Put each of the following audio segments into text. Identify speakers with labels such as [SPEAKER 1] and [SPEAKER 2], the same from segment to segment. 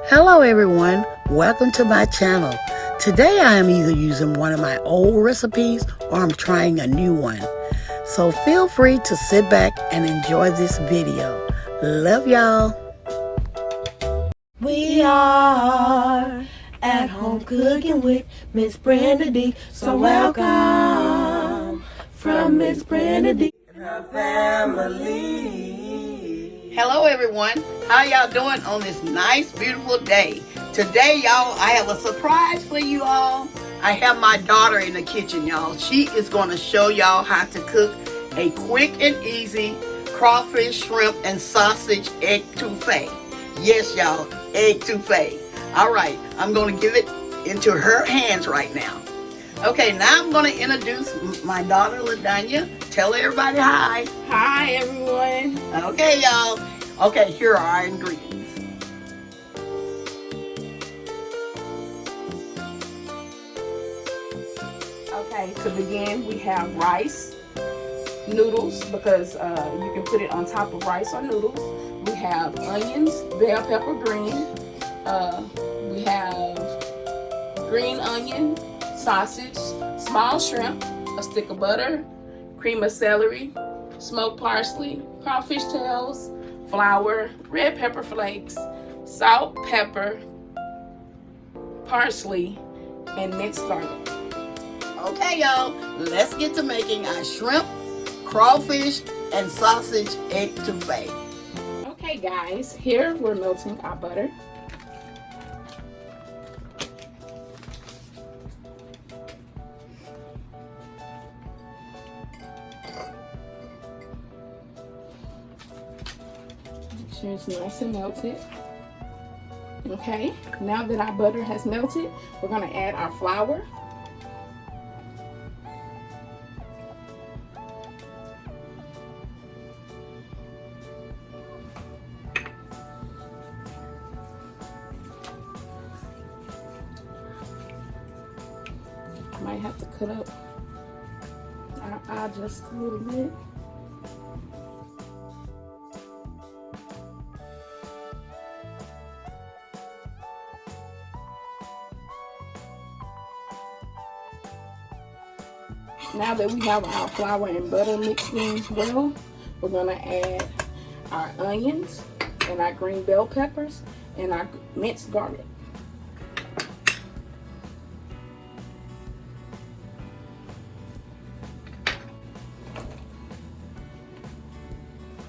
[SPEAKER 1] Hello everyone, welcome to my channel. Today I am either using one of my old recipes or I'm trying a new one. So feel free to sit back and enjoy this video. Love y'all.
[SPEAKER 2] We are at home cooking with msbrendadee. So welcome from msbrendadee and her family.
[SPEAKER 1] Hello everyone, how y'all doing on this nice beautiful day? Today y'all, I have a surprise for you all. I have my daughter in the kitchen, y'all. She is going to show y'all how to cook a quick and easy crawfish, shrimp, and sausage étouffée. Yes y'all, étouffée. All right, I'm going to give it into her hands right now. Okay, now I'm going to introduce my daughter, LaDanya. Tell everybody hi.
[SPEAKER 2] Hi everyone.
[SPEAKER 1] Okay, y'all. Okay, here are our ingredients.
[SPEAKER 2] Okay, to begin, we have rice, noodles, because you can put it on top of rice or noodles. We have onions, bell pepper green. We have green onion, sausage, small shrimp, a stick of butter, cream of celery, smoked parsley, crawfish tails, flour, red pepper flakes, salt, pepper, parsley, and minced garlic.
[SPEAKER 1] Okay, y'all, let's get to making our shrimp, crawfish, and sausage étouffée.
[SPEAKER 2] Okay, guys, here we're melting our butter. Make sure it's nice and melted. Okay, now that our butter has melted, we're going to add our flour. Might have to cut up our eye just a little bit. Now that we have our flour and butter mixed in well, we're going to add our onions and our green bell peppers and our minced garlic.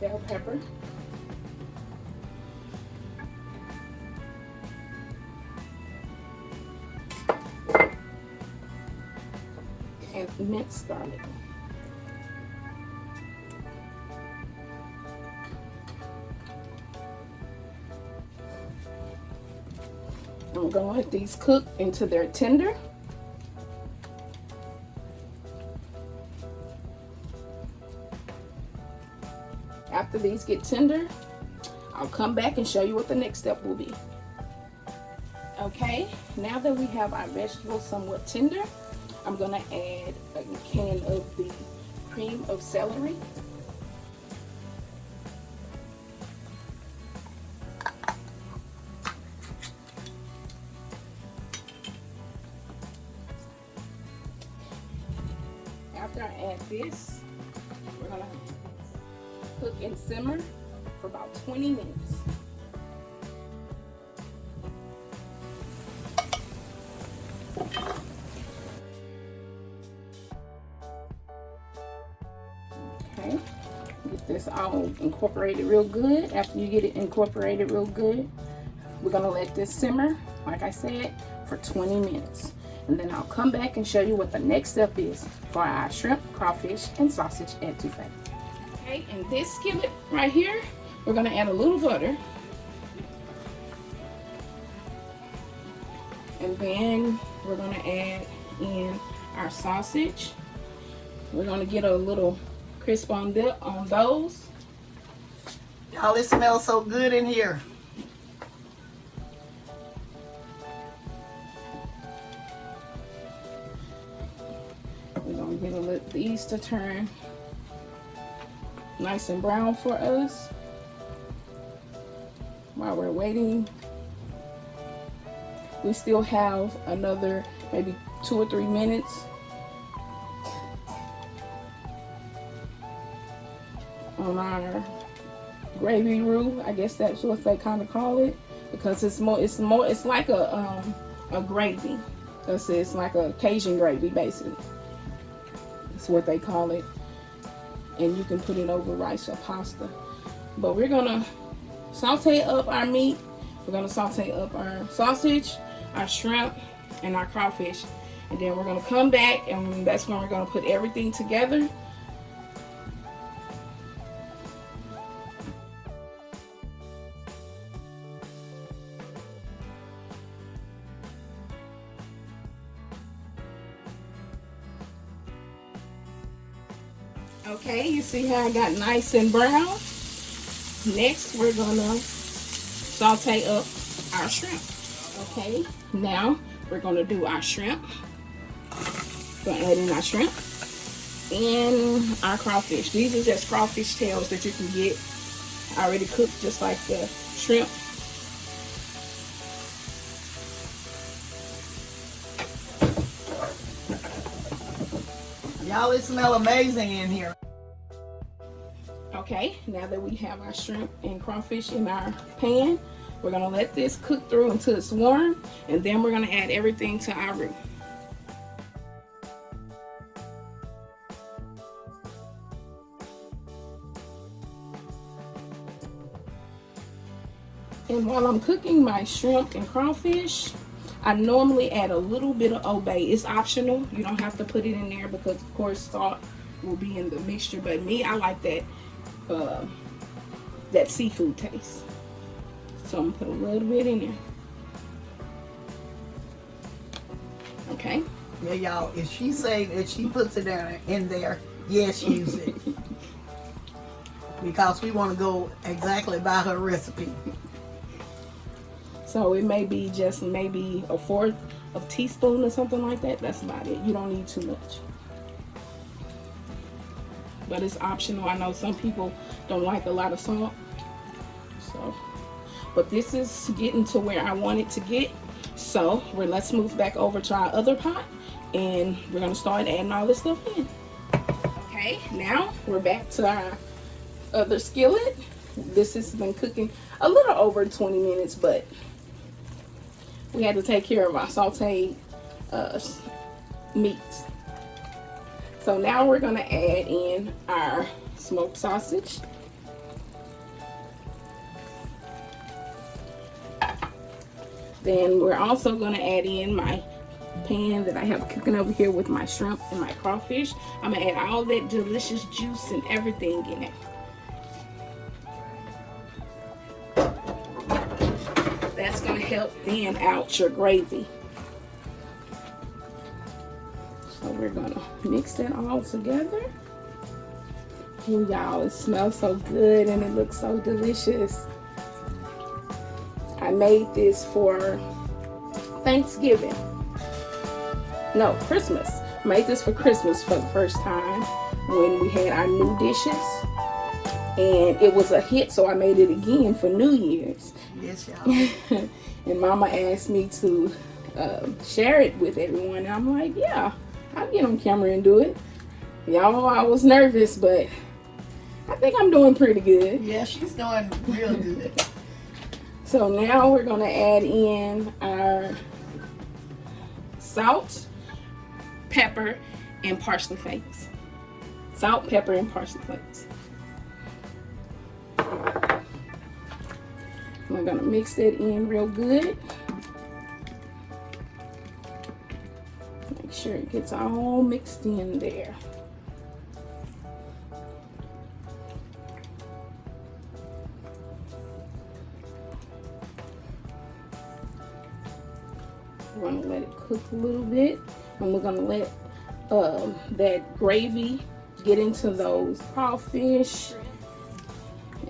[SPEAKER 2] Bell pepper. And minced garlic. I'm going to let these cook until they're tender. After these get tender, I'll come back and show you what the next step will be. Okay, now that we have our vegetables somewhat tender, I'm going to add a can of the cream of celery. After I add this, we're going to cook and simmer for about 20 minutes. Okay, get this all incorporated real good. After you get it incorporated real good, we're going to let this simmer, like I said, for 20 minutes. And then I'll come back and show you what the next step is for our shrimp, crawfish, and sausage étouffée. Okay, in this skillet right here, we're going to add a little butter. And then we're going to add in our sausage. We're going to get a little crisp on those.
[SPEAKER 1] Y'all, it smells so good in here.
[SPEAKER 2] We're going to let these to turn nice and brown for us while we're waiting We still have another maybe 2 or 3 minutes on our gravy roux. I guess that's what they kind of call it, because it's like a gravy. It's like a Cajun gravy, basically. That's what they call it. And you can put it over rice or pasta. But we're gonna saute up our meat. We're gonna saute up our sausage, our shrimp, and our crawfish. And then we're gonna come back, and that's when we're gonna put everything together. Okay, you see how I got nice and brown? Next, we're gonna saute up our shrimp. Okay, now we're gonna do our shrimp. We're gonna add in our shrimp and our crawfish. These are just crawfish tails that you can get already cooked, just like the shrimp.
[SPEAKER 1] Y'all, it smells amazing in here.
[SPEAKER 2] Okay, now that we have our shrimp and crawfish in our pan, we're gonna let this cook through until it's warm, and then we're gonna add everything to our roux. And while I'm cooking my shrimp and crawfish, I normally add a little bit of Old Bay. It's optional. You don't have to put it in there because, of course, salt will be in the mixture. But me, I like that that seafood taste. So I'm gonna put a little bit in there. Okay.
[SPEAKER 1] Yeah, y'all. If she say that she puts it in there, yes, use it. Because we want to go exactly by her recipe.
[SPEAKER 2] So it may be just maybe a 1/4 of a teaspoon or something like that. That's about it. You don't need too much. But it's optional. I know some people don't like a lot of salt. So, but this is getting to where I want it to get. So let's move back over to our other pot, and we're gonna start adding all this stuff in. Okay, now we're back to our other skillet. This has been cooking a little over 20 minutes, but we had to take care of our sauteed meats. So now we're gonna add in our smoked sausage. Then we're also gonna add in my pan that I have cooking over here with my shrimp and my crawfish. I'm gonna add all that delicious juice and everything in it. That's gonna help thin out your gravy. So we're gonna mix that all together. Oh y'all, it smells so good and it looks so delicious. I made this for Thanksgiving. No, Christmas. I made this for Christmas for the first time when we had our new dishes. And it was a hit, so I made it again for New Year's.
[SPEAKER 1] Yes, y'all.
[SPEAKER 2] And Mama asked me to share it with everyone. And I'm like, yeah, I'll get on camera and do it. Y'all, I was nervous, but I think I'm doing pretty good.
[SPEAKER 1] Yeah, she's doing real good.
[SPEAKER 2] So now we're gonna add in our salt, pepper, and parsley flakes. Salt, pepper, and parsley flakes. We're gonna mix that in real good. Make sure it gets all mixed in there. We're gonna let it cook a little bit, and we're gonna let that gravy get into those crawfish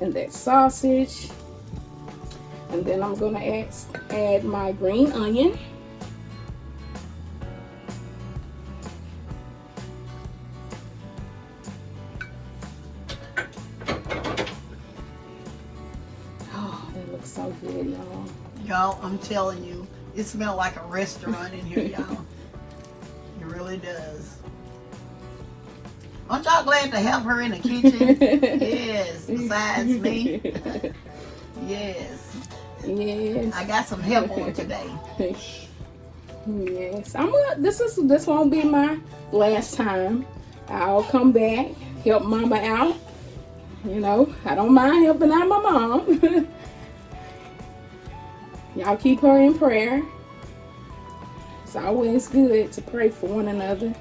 [SPEAKER 2] and that sausage. And then I'm gonna add my green onion. Oh, that looks so good, y'all.
[SPEAKER 1] Y'all, I'm telling you, It smells like a restaurant in here, y'all. It really does. Aren't y'all glad to have her in the kitchen? Yes, besides me. Yes.
[SPEAKER 2] Yes.
[SPEAKER 1] I got some help on today.
[SPEAKER 2] Yes. This won't be my last time. I'll come back, help Mama out. You know, I don't mind helping out my mom. Y'all keep her in prayer. It's always good to pray for one another.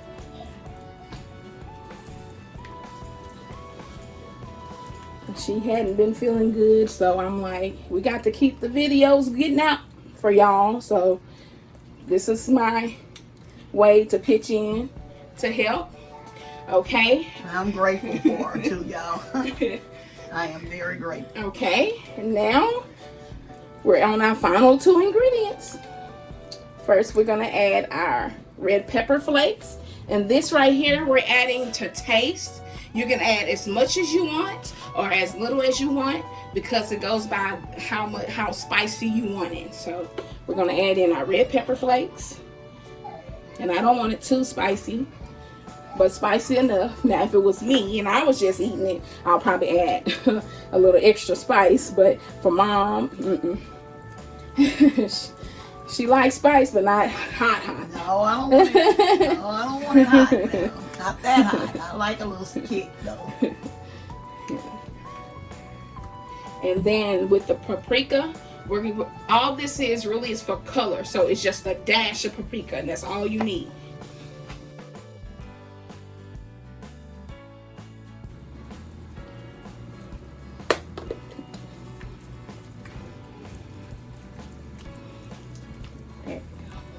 [SPEAKER 2] She hadn't been feeling good, so I'm like, we got to keep the videos getting out for y'all. So this is my way to pitch in to help. Okay.
[SPEAKER 1] I'm grateful for her too, y'all. I am very grateful.
[SPEAKER 2] Okay, and now we're on our final 2 ingredients. First, we're gonna add our red pepper flakes, and this right here we're adding to taste. You can add as much as you want or as little as you want, because it goes by how spicy you want it. So we're gonna add in our red pepper flakes, and I don't want it too spicy, but spicy enough. Now, if it was me and I was just eating it, I'll probably add a little extra spice. But for Mom, she likes spice, but not hot.
[SPEAKER 1] No, I don't want it. No, I don't want it hot now. Not that hot. I like a little kick though.
[SPEAKER 2] And then with the paprika, all this is really is for color. So it's just a dash of paprika, and that's all you need.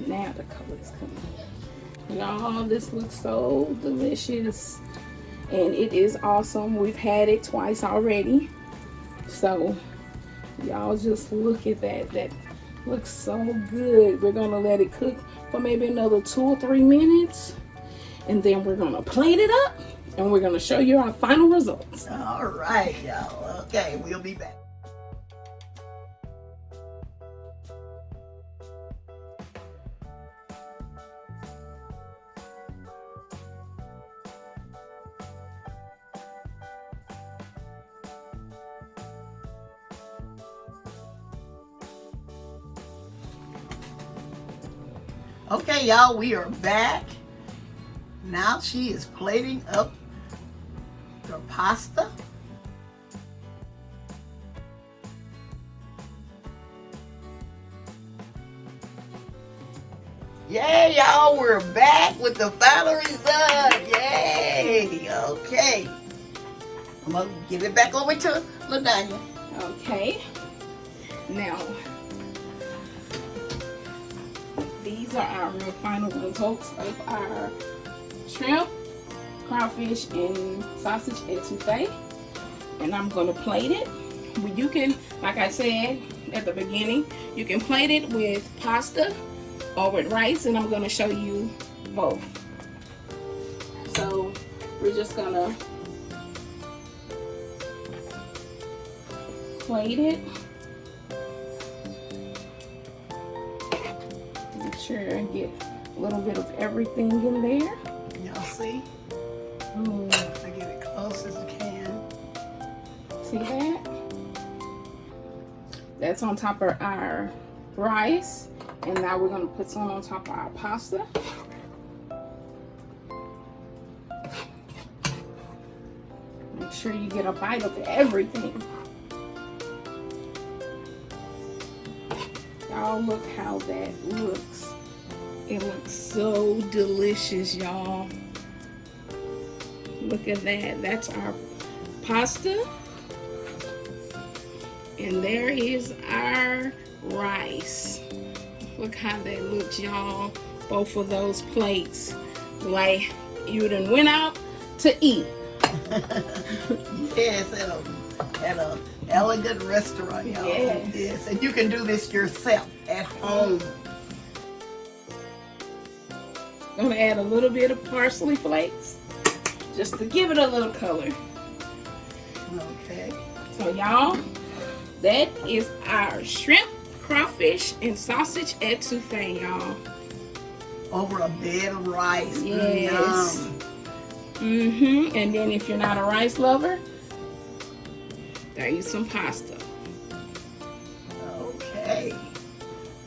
[SPEAKER 2] Now the color is coming. Y'all, this looks so delicious, and it is awesome. We've had it twice already, so y'all just look at that. That looks so good. We're gonna let it cook for maybe another 2 or 3 minutes, and then we're gonna plate it up, and we're gonna show you our final results.
[SPEAKER 1] All right, y'all. Okay, we'll be back. Okay, y'all, we are back. Now she is plating up the pasta. Yay, y'all, we're back with the final result. Yay, okay. I'm gonna give it back over to LaDanya.
[SPEAKER 2] Okay, now these are our real final results of our shrimp, crawfish, and sausage etouffee. And I'm gonna plate it. You can, like I said at the beginning, you can plate it with pasta or with rice, and I'm gonna show you both. So we're just gonna plate it. Make sure I get a little bit of everything in there.
[SPEAKER 1] Y'all see?
[SPEAKER 2] Ooh.
[SPEAKER 1] I get it close as I can.
[SPEAKER 2] See that? That's on top of our rice. And now we're gonna put some on top of our pasta. Make sure you get a bite of everything. Y'all, look how that looks. It looks so delicious, y'all. Look at that. That's our pasta. And there is our rice. Look how that looks, y'all. Both of those plates, like you done went out to eat.
[SPEAKER 1] Yes, at a elegant restaurant, y'all.
[SPEAKER 2] Yes.
[SPEAKER 1] Yes, and you can do this yourself at home.
[SPEAKER 2] I'm gonna add a little bit of parsley flakes, just to give it a little color.
[SPEAKER 1] Okay.
[SPEAKER 2] So y'all, that is our shrimp, crawfish and sausage etouffee, y'all.
[SPEAKER 1] Over a bed of rice.
[SPEAKER 2] Yes. And then if you're not a rice lover, there you some pasta.
[SPEAKER 1] Okay.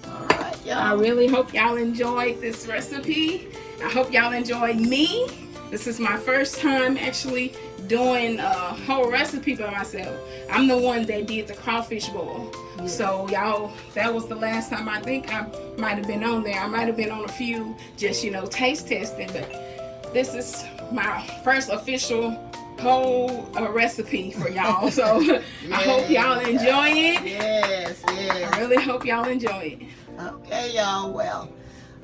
[SPEAKER 1] All right, y'all.
[SPEAKER 2] I really hope y'all enjoyed this recipe. I hope y'all enjoyed me. This is my first time actually doing a whole recipe by myself. I'm the one that did the crawfish boil. Yeah. So y'all, that was the last time I think I might have been on there. I might have been on a few just, you know, taste testing, but this is my first official whole recipe for y'all. So yes. I hope y'all enjoy it.
[SPEAKER 1] Yes.
[SPEAKER 2] I really hope y'all enjoy it.
[SPEAKER 1] Okay, y'all. Well,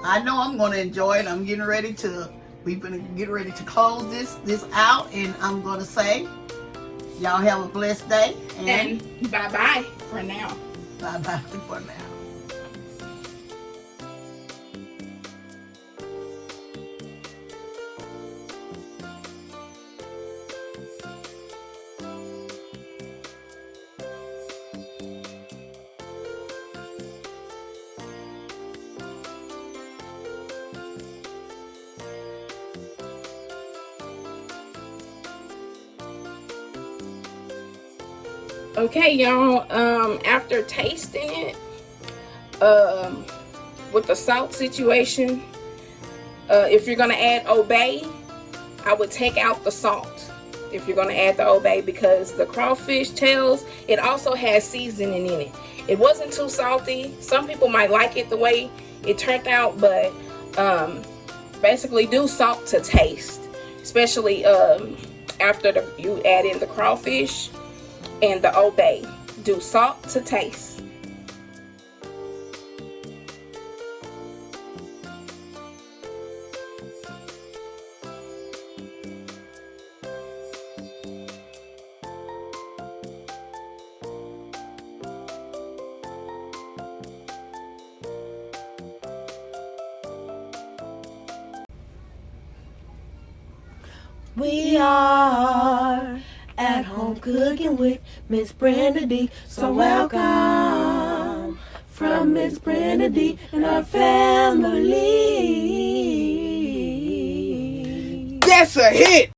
[SPEAKER 1] I know I'm going to enjoy it. I'm getting ready to. We're going to get ready to close this out, and I'm going to say, y'all have a blessed day.
[SPEAKER 2] And bye-bye for now.
[SPEAKER 1] Bye-bye for now.
[SPEAKER 2] Okay, y'all, after tasting it, with the salt situation, if you're gonna add obey, I would take out the salt if you're gonna add the obey, because the crawfish tails, it also has seasoning in it. It wasn't too salty. Some people might like it the way it turned out, but basically do salt to taste, especially after you add in the crawfish and the obey. Do salt to taste.
[SPEAKER 3] We are at home cooking with msbrendadee. So welcome from msbrendadee and our family.
[SPEAKER 4] That's a hit!